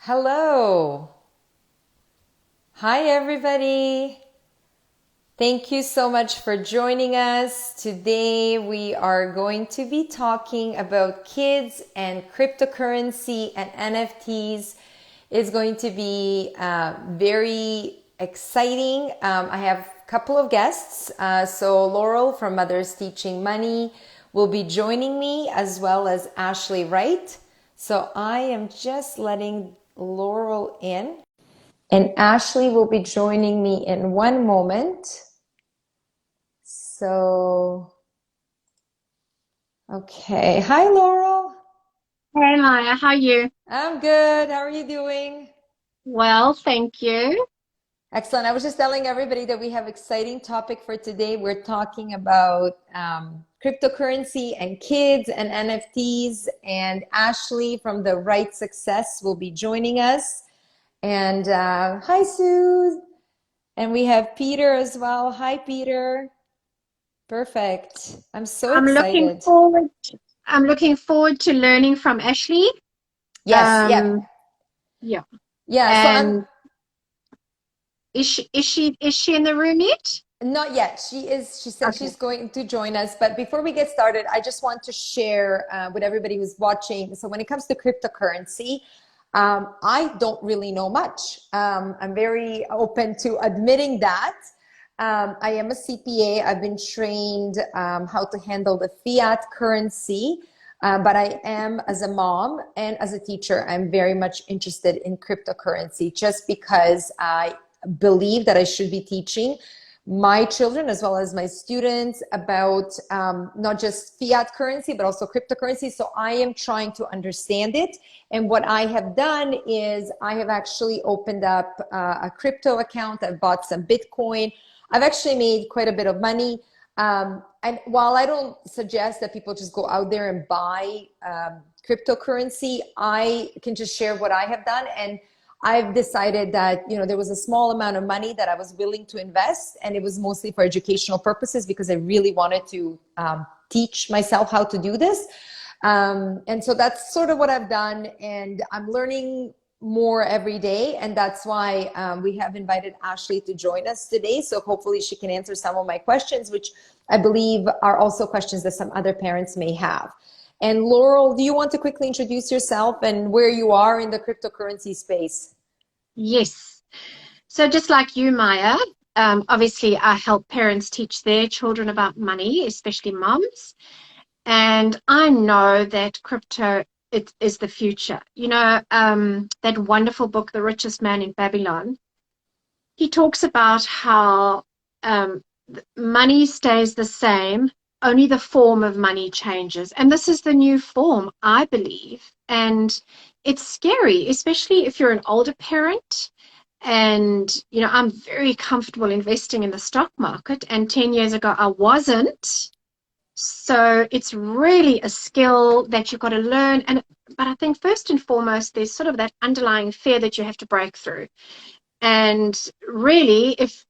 Hello. Hi, everybody. Thank you so much for joining us. Today, we are going to be talking about kids and cryptocurrency and NFTs. It's going to be very exciting. I have a couple of guests. So Laurel from Mothers Teaching Money will be joining me, as well as Ashley Wright. So I am just letting Laurel in, and Ashley will be joining me in one moment. So, okay. Hi, Laurel. Hey Maya, how are you? I'm good. How are you doing? Well, thank you. Excellent. I was just telling everybody that we have exciting topic for today. We're talking about cryptocurrency and kids and NFTs. And Ashley from the Right Success will be joining us. And hi, Sue. And we have Peter as well. Hi, Peter. Perfect. I'm so I'm looking excited. forward. I'm looking forward to learning from Ashley. Yes. Yep. Um, yeah. Yeah. So I'm And is she in the room yet? not yet. She is. She said Okay. she's going to join us. But before we get started, I just want to share with everybody who's watching. So when it comes to cryptocurrency, I don't really know much. I'm very open to admitting that. I am a CPA. I've been trained how to handle the fiat currency. But I am, as a mom and as a teacher, I'm very much interested in cryptocurrency just because I believe that I should be teaching my children as well as my students about not just fiat currency, but also cryptocurrency. So I am trying to understand it. And what I have done is I have actually opened up a crypto account. I've bought some Bitcoin. I've actually made quite a bit of money. And while I don't suggest that people just go out there and buy cryptocurrency, I can just share what I have done. And I've decided that, there was a small amount of money that I was willing to invest, and it was mostly for educational purposes because I really wanted to teach myself how to do this. And so that's sort of what I've done, and I'm learning more every day, and that's why we have invited Ashley to join us today. So hopefully she can answer some of my questions, which I believe are also questions that some other parents may have. And Laurel, do you want to quickly introduce yourself and where you are in the cryptocurrency space? Yes. So just like you, Maya, obviously I help parents teach their children about money, especially moms. And I know that crypto it is the future. That wonderful book, The Richest Man in Babylon. He talks about how money stays the same, only the form of money changes. And this is the new form, I believe. And it's scary, especially if you're an older parent. And, I'm very comfortable investing in the stock market. And 10 years ago, I wasn't. So it's really a skill that you've got to learn. But I think first and foremost, there's sort of that underlying fear that you have to break through. And really, if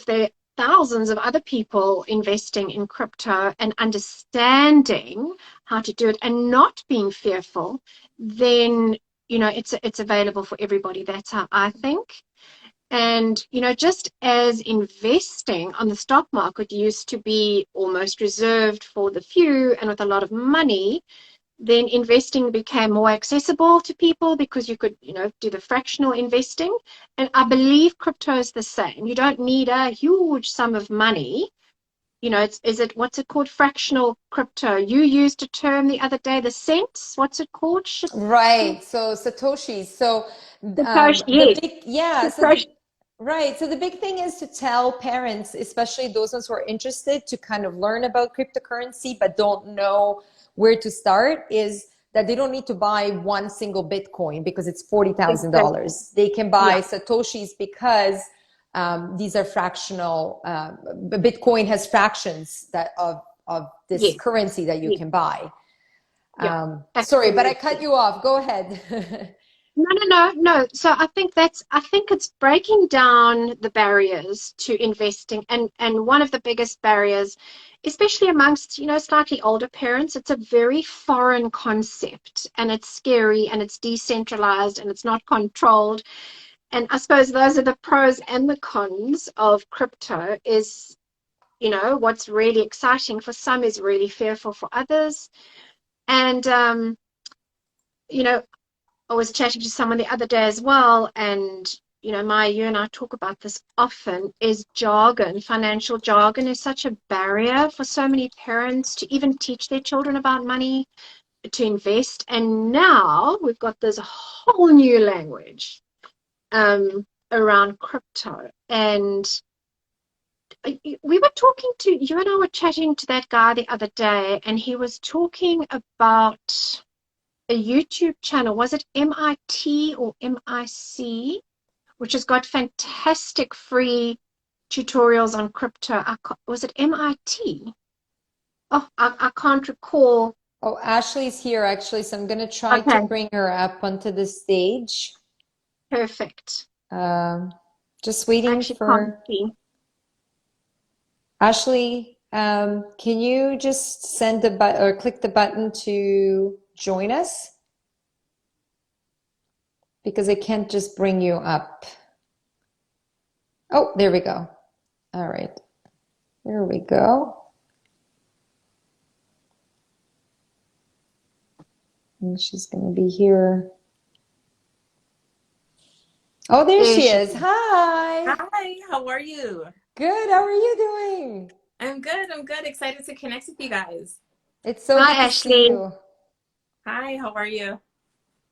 there are thousands of other people investing in crypto and understanding how to do it and not being fearful, then it's available for everybody. That's how I think. And just as investing on the stock market used to be almost reserved for the few and with a lot of money, then investing became more accessible to people because you could, do the fractional investing. And I believe crypto is the same. You don't need a huge sum of money. What's it called? Fractional crypto. You used a term the other day, the cents. What's it called? Right. So Satoshi. So Satoshi, the yes. big, yeah. So Satoshi. right. So the big thing is to tell parents, especially those ones who are interested to kind of learn about cryptocurrency but don't know where to start, is that they don't need to buy one single Bitcoin because it's Exactly. $40,000. They can Yeah. buy Satoshis because these are fractional. Bitcoin has fractions of this Yes. currency that you Yes. can buy. Yeah. Sorry, but I Absolutely. cut you off. Go ahead. No, no, no, no. So I think it's breaking down the barriers to investing. And one of the biggest barriers especially amongst, slightly older parents, it's a very foreign concept, and it's scary, and it's decentralized, and it's not controlled. And I suppose those are the pros and the cons of crypto. Is, what's really exciting for some is really fearful for others. And I was chatting to someone the other day as well, and Maya, you and I talk about this often, is jargon. Financial jargon is such a barrier for so many parents to even teach their children about money, to invest. And now we've got this whole new language around crypto. And we were talking to, you and I were chatting to that guy the other day, and he was talking about a YouTube channel. Was it MIT or MIC? Which has got fantastic free tutorials on crypto. Was it MIT? Oh, I can't recall. Oh, Ashley's here actually, so I'm going to try Okay, to bring her up onto the stage. perfect. Just waiting Actually, can't for see. Ashley. Can you just send the button or click the button to join us? Because I can't just bring you up. Oh, there we go. All right. There we go. And she's going to be here. Oh, there she is. Hi. Hi, how are you? Good. How are you doing? I'm good. I'm good. Excited to connect with you guys. It's so Hi, good to see Ashley. you. Hi, how are you?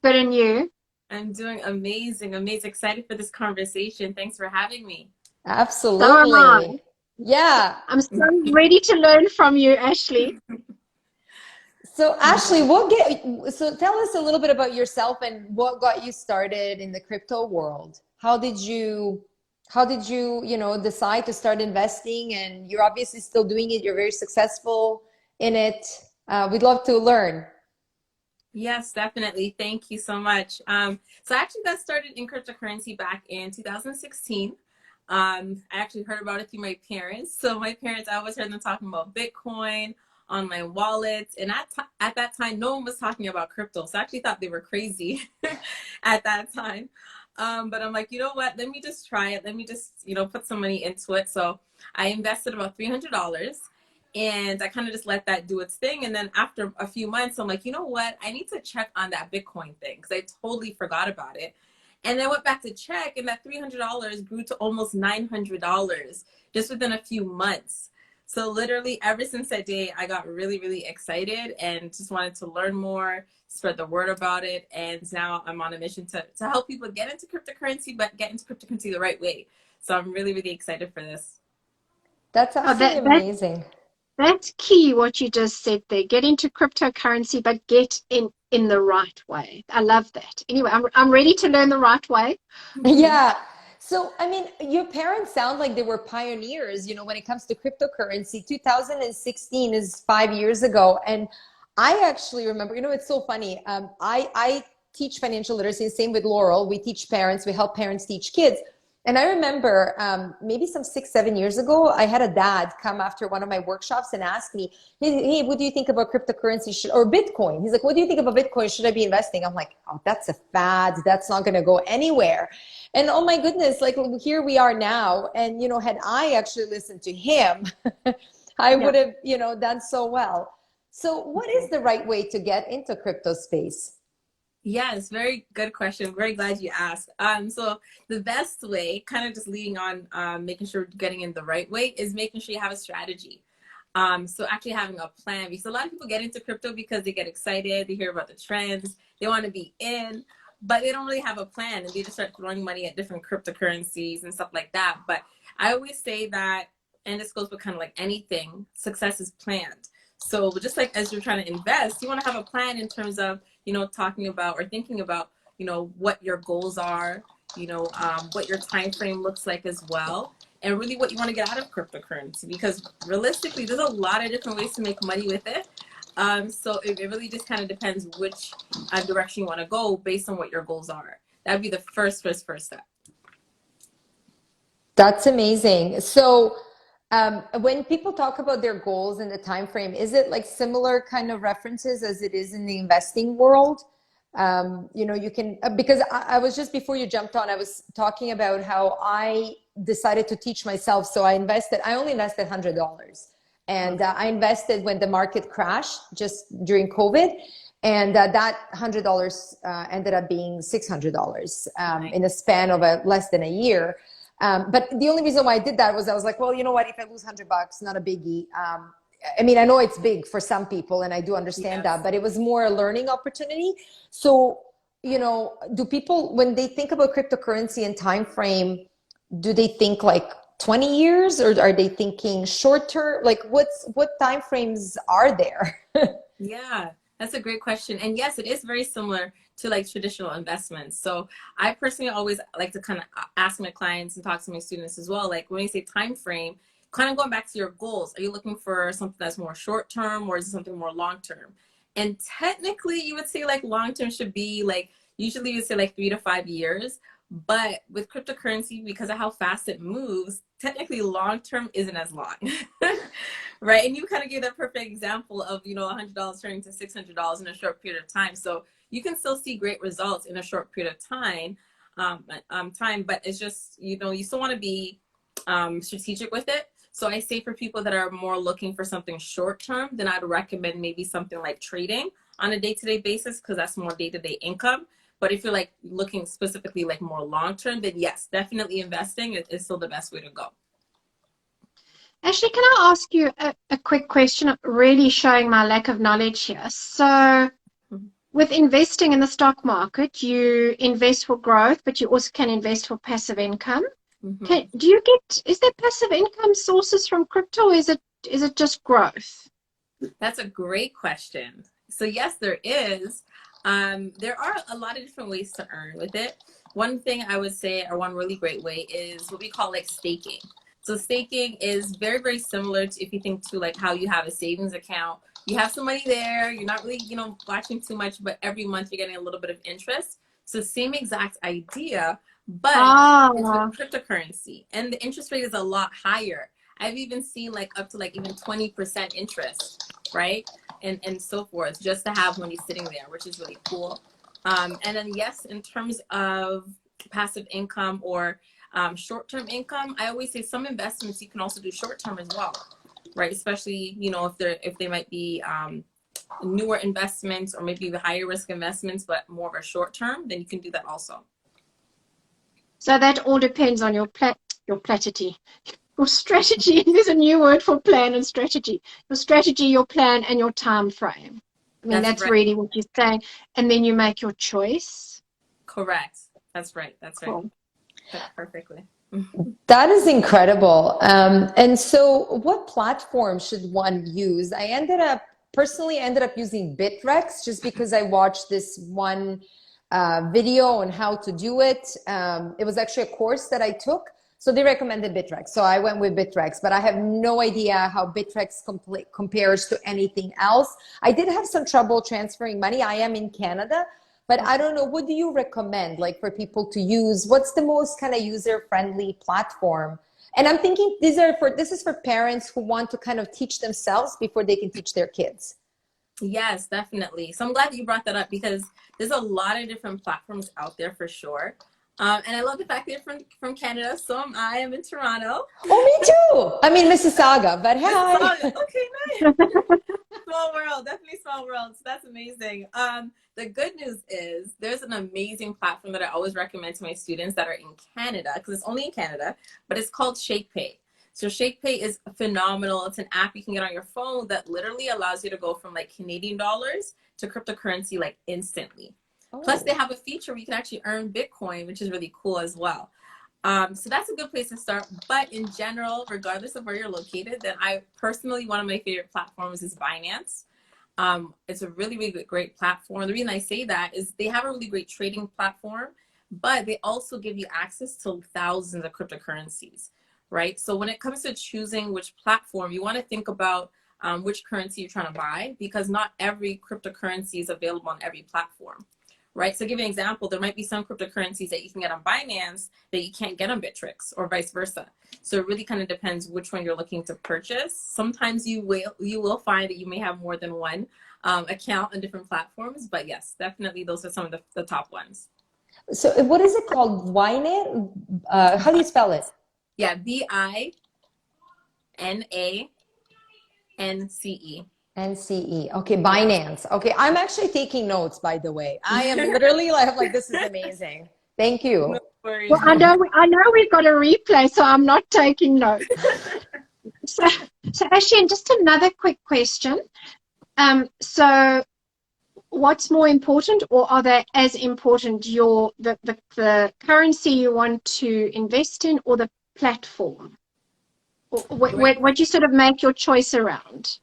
Good, and you? I'm doing amazing, amazing. Excited for this conversation. Thanks for having me. So am I. Absolutely. Yeah. I'm so ready to learn from you, Ashley. So Ashley, so tell us a little bit about yourself and what got you started in the crypto world. How did you decide to start investing? And you're obviously still doing it. You're very successful in it. We'd love to learn. Yes, definitely. Thank you so much. So I actually got started in cryptocurrency back in 2016. I actually heard about it through my parents. So my parents, I always heard them talking about Bitcoin, online wallets, and at that time, no one was talking about crypto. So I actually thought they were crazy at that time. But I'm like, you know what? Let me just try it. Let me just, put some money into it. So I invested about $300. And I kind of just let that do its thing. And then after a few months, I'm like, you know what? I need to check on that Bitcoin thing because I totally forgot about it. And then I went back to check, and that $300 grew to almost $900 just within a few months. So literally ever since that day, I got really, really excited and just wanted to learn more, spread the word about it. And now I'm on a mission to help people get into cryptocurrency, but get into cryptocurrency the right way. So I'm really, really excited for this. That's Oh, absolutely amazing. that's key, what you just said there. Get into cryptocurrency, but get in the right way. I love that. Anyway, I'm ready to learn the right way. Yeah. So, I mean, your parents sound like they were pioneers, when it comes to cryptocurrency. 2016 is 5 years ago. And I actually remember, it's so funny. I teach financial literacy, same with Laurel. We teach parents, we help parents teach kids. And I remember maybe some 6, 7 years ago, I had a dad come after one of my workshops and ask me, hey, what do you think about cryptocurrency or Bitcoin? He's like, what do you think about Bitcoin? Should I be investing? I'm like, oh, that's a fad. That's not going to go anywhere. And oh my goodness, like here we are now. And, had I actually listened to him, I would have, done so well. So what is the right way to get into crypto space? Yes, very good question. Very glad you asked. So the best way, kind of just leading on, making sure you're getting in the right way, is making sure you have a strategy. So actually having a plan, because a lot of people get into crypto because they get excited, they hear about the trends, they want to be in, but they don't really have a plan, and they just start throwing money at different cryptocurrencies and stuff like that. But I always say that, and this goes with kind of like anything, success is planned. So just like as you're trying to invest, you want to have a plan in terms of, talking about or thinking about, what your goals are, what your time frame looks like as well, and really what you want to get out of cryptocurrency, because realistically, there's a lot of different ways to make money with it. So it really just kind of depends which direction you want to go based on what your goals are. That'd be the first step. That's amazing. So When people talk about their goals and the time frame, is it like similar kind of references as it is in the investing world? You know, you can, because I was just, before you jumped on, I was talking about how I decided to teach myself. So I only invested $100, and I invested when the market crashed just during COVID. And that $100 ended up being $600 in a span of less than a year. But the only reason why I did that was I was like, well, you know what, if I lose $100, not a biggie. I mean, I know it's big for some people, and I do understand that, but it was more a learning opportunity. So, you know, do people, when they think about cryptocurrency and time frame, do they think like 20 years, or are they thinking short term? Like what time frames are there? Yeah, that's a great question. And yes, it is very similar to like traditional investments. So I personally always like to kind of ask my clients and talk to my students as well. Like when you say time frame, kind of going back to your goals, are you looking for something that's more short term, or is it something more long term? And technically you would say like long term should be like, usually you would say like 3 to 5 years. But with cryptocurrency, because of how fast it moves, technically long term isn't as long. Right? And you kind of gave that perfect example of, you know, $100 turning to $600 in a short period of time. So you can still see great results in a short period of time. But it's just, you know, you still want to be strategic with it. So I say for people that are more looking for something short term, then I'd recommend maybe something like trading on a day-to-day basis, because that's more day-to-day income. But if you're like looking specifically like more long term, then yes, definitely investing is still the best way to go. Ashley, can I ask you a quick question, really showing my lack of knowledge here? So with investing in the stock market, you invest for growth, but you also can invest for passive income. Is there passive income sources from crypto, or is it just growth? That's a great question. So yes, there is. There are a lot of different ways to earn with it. One thing I would say, or one really great way, is what we call like staking. So staking is very, very similar to, if you think to like how you have a savings account, you have some money there, you're not really, you know, watching too much, but every month you're getting a little bit of interest. So same exact idea, but it's with cryptocurrency, and the interest rate is a lot higher. I've even seen like up to like even 20% interest, right? And so forth, just to have money sitting there, which is really cool. And then yes, in terms of passive income or short-term income, I always say some investments you can also do short-term as well, right? Especially, you know, if they might be newer investments, or maybe the higher risk investments, but more of a short-term, then you can do that also. So that all depends on your strategy. There's a new word for plan and strategy. Your strategy, your plan, and your time frame. I mean, that's right. Really what you're saying. And then you make your choice. Correct. That's right. That's cool. Right. That's perfectly. That is incredible. And so what platform should one use? I personally ended up using Bitrex, just because I watched this one video on how to do it. It was actually a course that I took. So they recommended Bitrex. So I went with Bitrex, but I have no idea how Bitrex compares to anything else. I did have some trouble transferring money. I am in Canada, but I don't know. What do you recommend, like, for people to use? What's the most kind of user-friendly platform? And I'm thinking this is for parents who want to kind of teach themselves before they can teach their kids. Yes, definitely. So I'm glad that you brought that up, because there's a lot of different platforms out there for sure. And I love the fact that you're from Canada. So am I. I'm in Toronto. Oh, me too. I mean, Mississauga, but hi. Mississauga. Okay, nice. Small world, definitely small world. So that's amazing. The good news is there's an amazing platform that I always recommend to my students that are in Canada, because it's only in Canada, but it's called ShakePay. So ShakePay is phenomenal. It's an app you can get on your phone that literally allows you to go from like Canadian dollars to cryptocurrency like instantly. Oh. Plus they have a feature where you can actually earn Bitcoin, which is really cool as well. So that's a good place to start. But in general, regardless of where you're located, then I personally, one of my favorite platforms is Binance. It's a really, really great platform. The reason I say that is they have a really great trading platform, but they also give you access to thousands of cryptocurrencies, right? So when it comes to choosing which platform, you want to think about which currency you're trying to buy, because not every cryptocurrency is available on every platform, right? So give you an example, there might be some cryptocurrencies that you can get on Binance that you can't get on Bittrex or vice versa. So it really kind of depends which one you're looking to purchase. Sometimes you will find that you may have more than one account on different platforms, but yes, definitely those are some of the top ones. So what is it called? Wine? How do you spell it? Yeah, BINANCE. NCE. Okay, Binance. Okay, I'm actually taking notes, by the way. I am literally like this is amazing. Thank you. No worries. Well, I know we've got a replay, so I'm not taking notes. So Ashley, just another quick question. So what's more important, or are they as important, the currency you want to invest in or the platform? What you sort of make your choice around?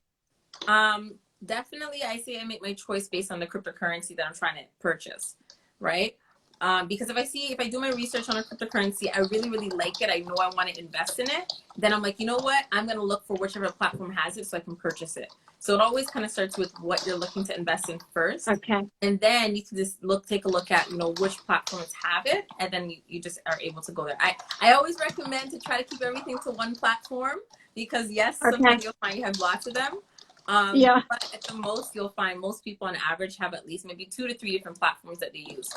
Definitely I say I make my choice based on the cryptocurrency that I'm trying to purchase, right? Because if I do my research on a cryptocurrency, I really, really like it, I know I want to invest in it, then I'm like, you know what? I'm going to look for whichever platform has it so I can purchase it. So it always kind of starts with what you're looking to invest in first. Okay. And then you can just take a look at, which platforms have it. And then you just are able to go there. I always recommend to try to keep everything to one platform because yes, sometimes you'll find you have lots of them. Yeah. But at the most, you'll find most people on average have at least maybe 2 to 3 different platforms that they use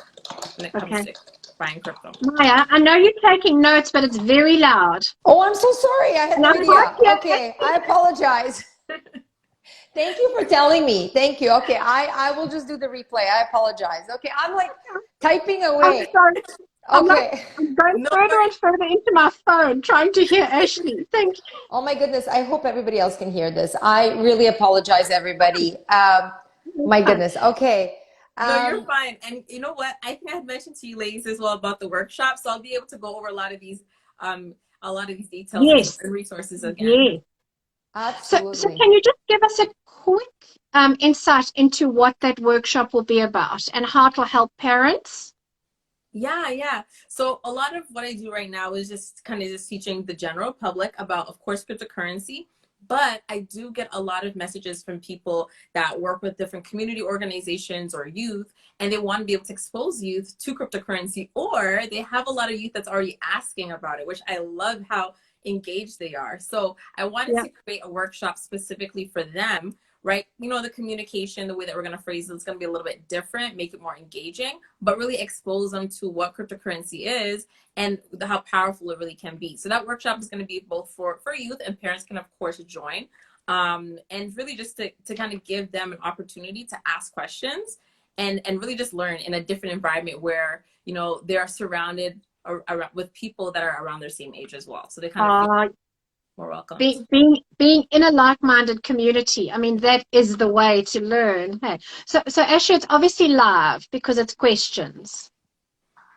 when it comes to buying crypto. Maya, I know you're taking notes, but it's very loud. Oh, I'm so sorry. I had no idea. Okay, I apologize. Thank you for telling me. Thank you. Okay, I will just do the replay. I apologize. Okay, I'm like typing away. I'm sorry. I'm going No further and further into my phone trying to hear Ashley. Thank you. Oh my goodness. I hope everybody else can hear this. I really apologize, everybody. My goodness. Okay. No, you're fine. And you know what? I think I had mentioned to you ladies as well about the workshop. So I'll be able to go over a lot of these details and resources again. Yes. Absolutely. So can you just give us a quick insight into what that workshop will be about and how it will help parents? Yeah. So a lot of what I do right now is just kind of teaching the general public about, of course, cryptocurrency. But I do get a lot of messages from people that work with different community organizations or youth, and they want to be able to expose youth to cryptocurrency, or they have a lot of youth that's already asking about it, which I love how engaged they are. So I wanted to create a workshop specifically for them, right? The communication, the way that we're going to phrase it is going to be a little bit different, make it more engaging, but really expose them to what cryptocurrency is and how powerful it really can be. So that workshop is going to be both for youth, and parents can, of course, join. And really just to kind of give them an opportunity to ask questions and really just learn in a different environment where, they are surrounded with people that are around their same age as well. So they kind of feel more welcome. Being in a like-minded community, I mean, that is the way to learn. Hey, so Ashley, it's obviously live because it's questions.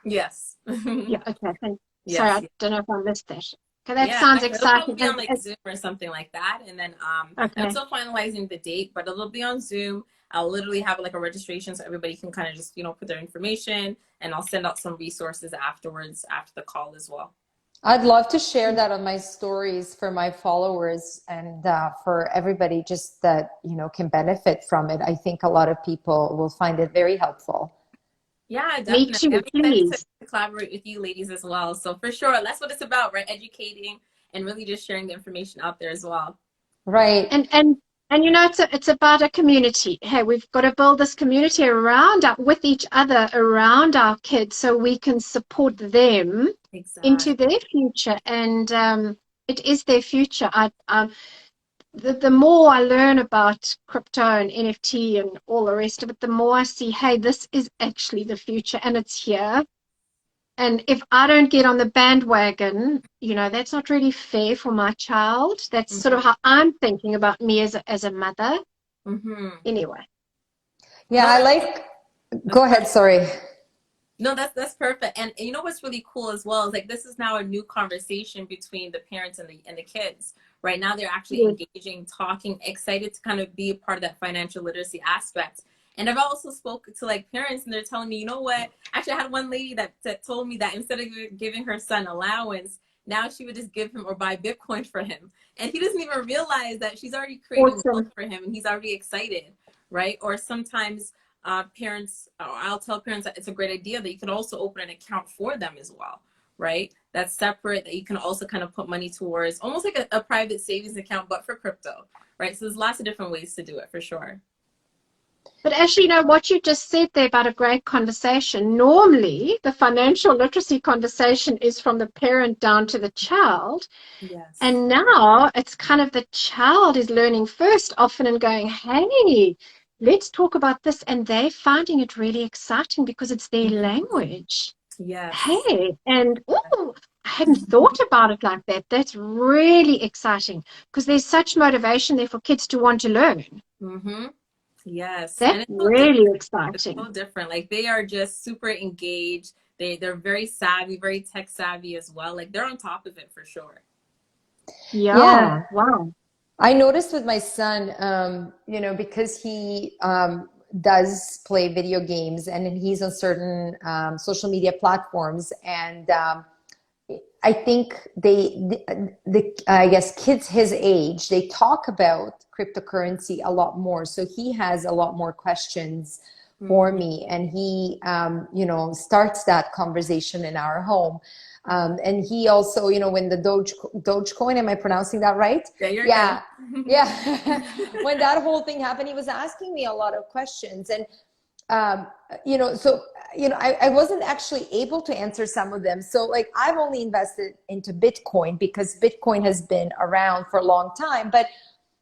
Yes. Yeah. Okay. Yes, sorry, I don't know if I missed that. Okay, that sounds exciting. It'll be on Zoom or something like that, and then I'm still finalizing the date, but it'll be on Zoom. I'll literally have a registration so everybody can kind of just put their information, and I'll send out some resources afterwards after the call as well. I'd love to share that on my stories for my followers and for everybody just that, can benefit from it. I think a lot of people will find it very helpful. Yeah, definitely. Me too, I'm please. excited to collaborate with you ladies as well. So for sure, that's what it's about, right? Educating and really just sharing the information out there as well. Right. And it's about a community. Hey, we've got to build this community with each other around our kids so we can support them into their future. And it is their future. The more I learn about crypto and NFT and all the rest of it, the more I see, hey, this is actually the future and it's here. And if I don't get on the bandwagon, that's not really fair for my child. That's sort of how I'm thinking about me as a mother. Anyway. Yeah, go ahead. Sorry. No, that's perfect. And you know what's really cool as well is this is now a new conversation between the parents and the kids. Right now they're actually engaging, talking, excited to kind of be a part of that financial literacy aspect. And I've also spoken to parents, and they're telling me, you know what? Actually, I had one lady that told me that instead of giving her son allowance, now she would just give him or buy Bitcoin for him. And he doesn't even realize that she's already creating wealth for him and he's already excited, right? Or sometimes parents, I'll tell parents that it's a great idea that you can also open an account for them as well, right? That's separate, that you can also kind of put money towards, almost like a private savings account, but for crypto, right? So there's lots of different ways to do it for sure. But actually, you know, what you just said there about a great conversation, normally the financial literacy conversation is from the parent down to the child. Yes. And now it's kind of the child is learning first often and going, hey, let's talk about this. And they're finding it really exciting because it's their language. Yes. Hey, and oh, I hadn't thought about it like that. That's really exciting because there's such motivation there for kids to want to learn. Mm-hmm. Yes. That's And it's so really different. exciting. It's so different. Like they are just super engaged. They're very savvy, very tech savvy as well. Like they're on top of it for sure. Yeah. Wow. I noticed with my son, you know, because he does play video games and he's on certain social media platforms, and I think I guess kids his age, they talk about cryptocurrency a lot more. So he has a lot more questions for me, and he, you know, starts that conversation in our home. And he also, you know, when the Dogecoin, am I pronouncing that right? Yeah, you're Yeah. good. Yeah. When that whole thing happened, he was asking me a lot of questions. And, you know, so, you know, I wasn't actually able to answer some of them. So like I've only invested into Bitcoin because Bitcoin has been around for a long time. But,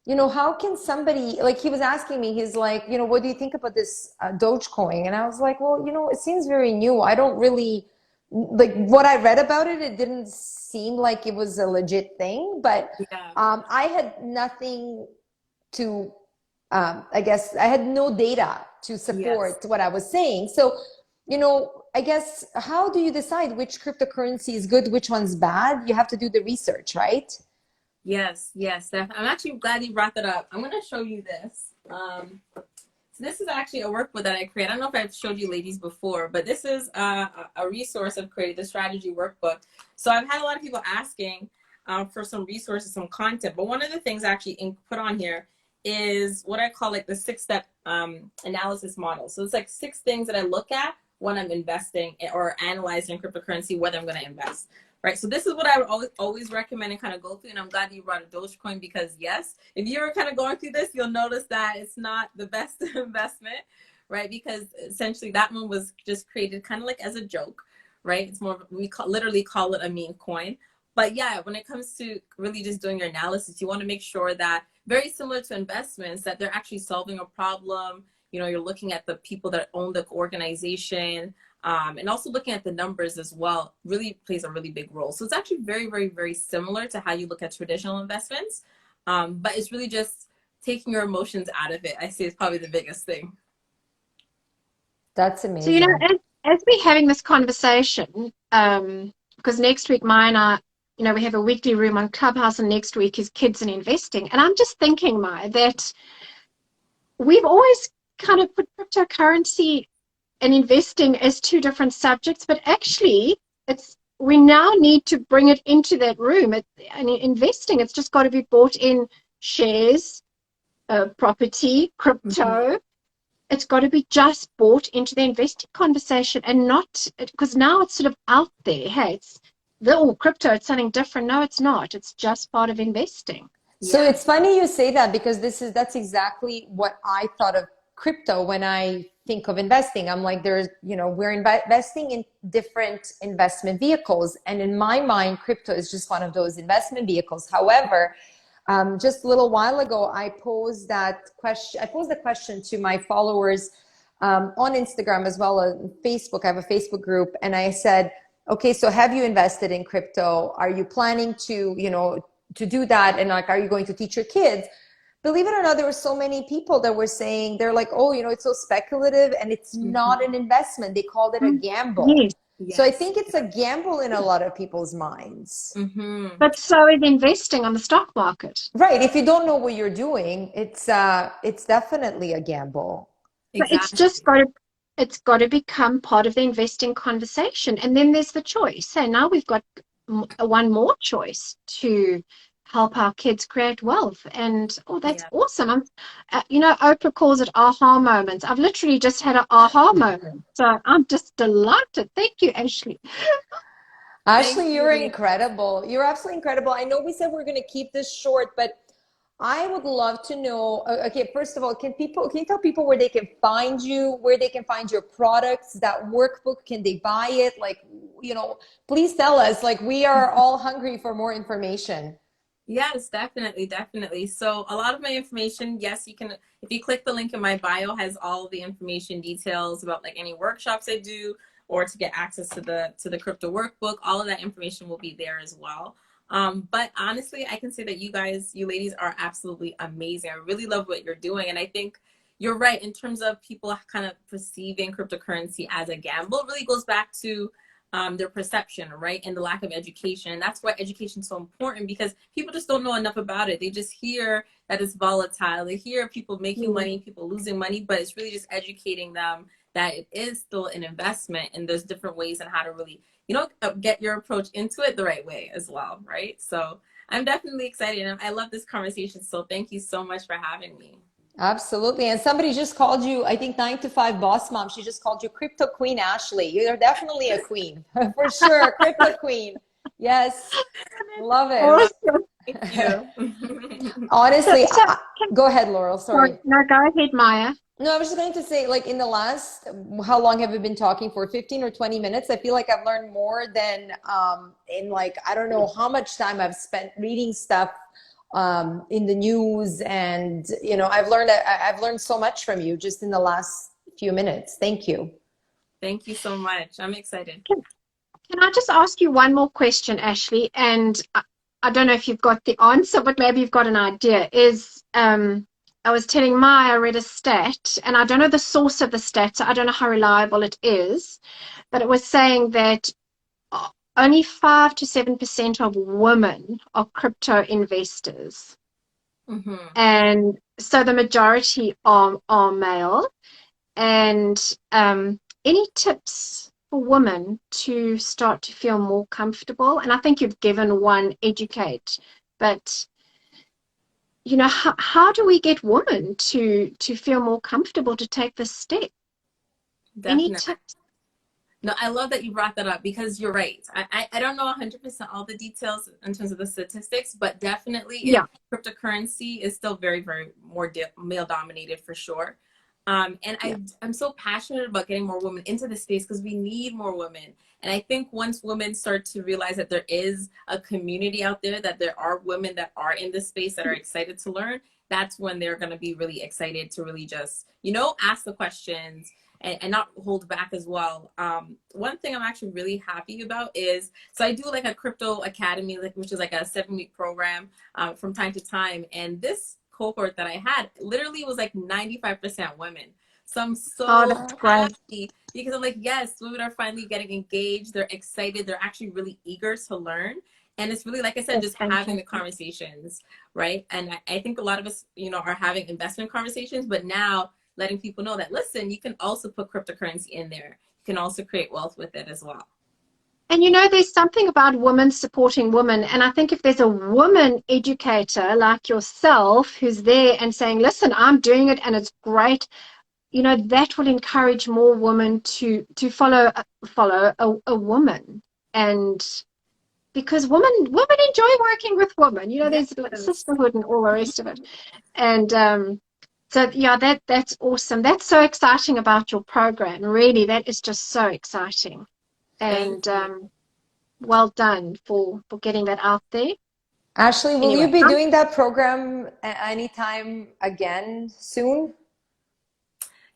you know, how can somebody, like he was asking me, he's like, you know, what do you think about this Dogecoin? And I was like, well, you know, it seems very new. I don't really, like what I read about it, it didn't seem like it was a legit thing. But Yeah. I had nothing to, I guess I had no data to support what I was saying. So, you know, I guess, how do you decide which cryptocurrency is good, which one's bad? You have to do the research, right? Yes, yes. I'm actually glad you brought that up. I'm going to show you this. So this is actually a workbook that I created. I don't know if I've showed you ladies before, but this is a resource I've created, the strategy workbook. So I've had a lot of people asking for some resources, some content. But one of the things I actually put on here is what I call like the 6-step analysis model. So it's like 6 things that I look at when I'm investing or analyzing cryptocurrency, whether I'm going to invest. Right. So this is what I would always recommend and kind of go through. And I'm glad you brought a Dogecoin because, yes, if you're kind of going through this, you'll notice that it's not the best investment. Right. Because essentially that one was just created kind of like as a joke. Right. It's more, literally call it a meme coin. But yeah, when it comes to really just doing your analysis, you want to make sure that, very similar to investments, that they're actually solving a problem. You know, you're looking at the people that own the organization. And also looking at the numbers as well really plays a really big role. So it's actually very, very, very similar to how you look at traditional investments. But it's really just taking your emotions out of it. I say it's probably the biggest thing. That's amazing. So, you know, as we're having this conversation, because next week, you know, we have a weekly room on Clubhouse, and next week is kids and investing. And I'm just thinking, Maya, that we've always kind of put cryptocurrency and investing as 2 different subjects, but actually we now need to bring it into that room. And investing, it's just got to be bought in shares, property, crypto. It's got to be just bought into the investing conversation, and not, because now it's sort of out there. Hey, crypto, it's something different. No, it's not. It's just part of investing. So it's funny you say that, because that's exactly what I thought of crypto when I think of investing. I'm like, there's, you know, we're investing in different investment vehicles. And in my mind, crypto is just one of those investment vehicles. However, just a little while ago, I posed the question to my followers on Instagram as well as Facebook. I have a Facebook group, and I said, okay, so have you invested in crypto? Are you planning to, you know, to do that? And like, are you going to teach your kids? Believe it or not, there were so many people that were saying, they're like, oh, you know, it's so speculative and it's not an investment. They called it a gamble. Yes. So I think it's a gamble in a lot of people's minds. But so is investing on the stock market. Right. If you don't know what you're doing, it's definitely a gamble. Exactly. So it's got to become part of the investing conversation. And then there's the choice. So now we've got one more choice to help our kids create wealth. And oh, that's Yeah. awesome. Oprah calls it aha moments. I've literally just had an aha moment. So I'm just delighted. Thank you, Ashley. Thank Ashley, you're you. incredible. You're absolutely incredible. I know we said we're going to keep this short, but I would love to know. Okay, first of all, can you tell people where they can find you, where they can find your products, that workbook? Can they buy it? Like, please tell us. Like, we are all hungry for more information. Yes, definitely, definitely. So a lot of my information, yes, you can, if you click the link in my bio, has all the information details about like any workshops I do, or to get access to the crypto workbook. All of that information will be there as well. But honestly, I can say that you ladies are absolutely amazing. I really love what you're doing. And I think you're right in terms of people kind of perceiving cryptocurrency as a gamble. It really goes back to their perception, right? And the lack of education. And that's why education is so important, because people just don't know enough about it. They just hear that it's volatile. They hear people making money, people losing money, but it's really just educating them that it is still an investment, and there's different ways on how to really, get your approach into it the right way as well, right? So I'm definitely excited, and I love this conversation. So thank you so much for having me. Absolutely. And somebody just called you, I think 9 to 5 boss mom. She just called you Crypto Queen Ashley. You're definitely a queen for sure. Crypto Queen. Yes. Love it. Awesome. Thank you. Honestly, So, go ahead, Laurel. Sorry. no, go ahead, Maya. No, I was just going to say, like, in the last, how long have we been talking for? 15 or 20 minutes? I feel like I've learned more than in, like, I don't know how much time I've spent reading stuff in the news. And, I've learned so much from you just in the last few minutes. Thank you. Thank you so much. I'm excited. Can I just ask you one more question, Ashley? And I don't know if you've got the answer, but maybe you've got an idea. I was telling Maya, I read a stat, and I don't know the source of the stat, so I don't know how reliable it is, but it was saying that only 5 to 7% of women are crypto investors. Mm-hmm. And so the majority are male. And any tips for women to start to feel more comfortable? And I think you've given one, educate, but how do we get women to feel more comfortable to take this step? Definitely. Any tips? No, I love that you brought that up, because you're right. I don't know 100% all the details in terms of the statistics, but definitely cryptocurrency is still very, very more male dominated for sure. I'm so passionate about getting more women into the space, because we need more women. And I think once women start to realize that there is a community out there, that there are women that are in this space that are excited to learn, that's when they're going to be really excited to really just, ask the questions and not hold back as well. One thing I'm actually really happy about is, so I do like a crypto academy, which is like a 7-week program from time to time. And this cohort that I had literally was like 95% women. So I'm so happy, because I'm like, yes, women are finally getting engaged. They're excited. They're actually really eager to learn. And it's really, like I said, just having the conversations, right? And I think a lot of us, are having investment conversations, but now letting people know that, listen, you can also put cryptocurrency in there. You can also create wealth with it as well. And there's something about women supporting women. And I think if there's a woman educator like yourself who's there and saying, listen, I'm doing it and it's great, that will encourage more women to follow a woman. And because women enjoy working with women, there's sisterhood and all the rest of it. And so that's awesome. That's so exciting about your program. Really, that is just so exciting. And well done for getting that out there. Ashley, will you be doing that program anytime again soon?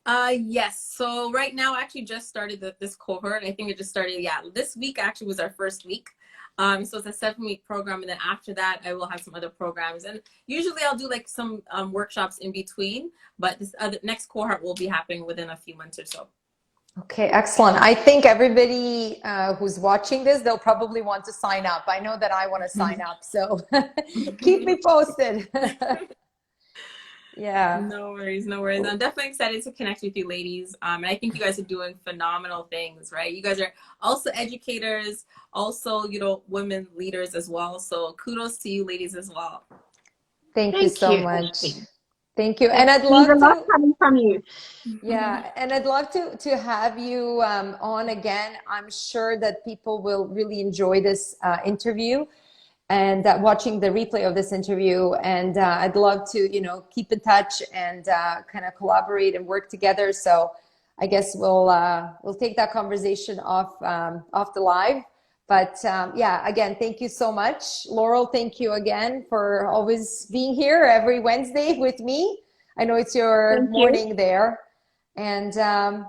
Yes. So right now, I actually just started this cohort. I think it just started, this week actually was our first week. So it's a 7-week program, and then after that, I will have some other programs. And usually I'll do like some workshops in between, but this next cohort will be happening within a few months or so. Okay, excellent. I think everybody who's watching this, they'll probably want to sign up. I know that I want to sign up, so keep me posted. Yeah. No worries, no worries. I'm definitely excited to connect with you ladies. And I think you guys are doing phenomenal things, right? You guys are also educators, also, you know, women leaders as well. So kudos to you ladies as well. Thank you Thank so you, much. Ashley. Thank you. And It I'd means a love lot to, coming from you. yeah, and I'd love to have you on again. I'm sure that people will really enjoy this interview and watching the replay of this interview. And I'd love to, you know, keep in touch and kind of collaborate and work together. So I guess we'll take that conversation off the live. But yeah, again, thank you so much, Laurel. Thank you again for always being here every Wednesday with me. I know it's your Thank you. morning there, and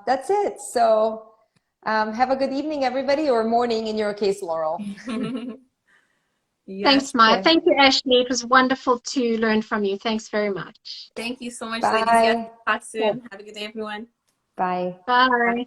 that's it. So have a good evening, everybody, or morning in your case, Laurel. Yes. Thanks, Maya. Okay. Thank you, Ashley. It was wonderful to learn from you. Thanks very much. Thank you so much, ladies. Yes, Bye. talk soon. Have a good day, everyone. Bye. Bye.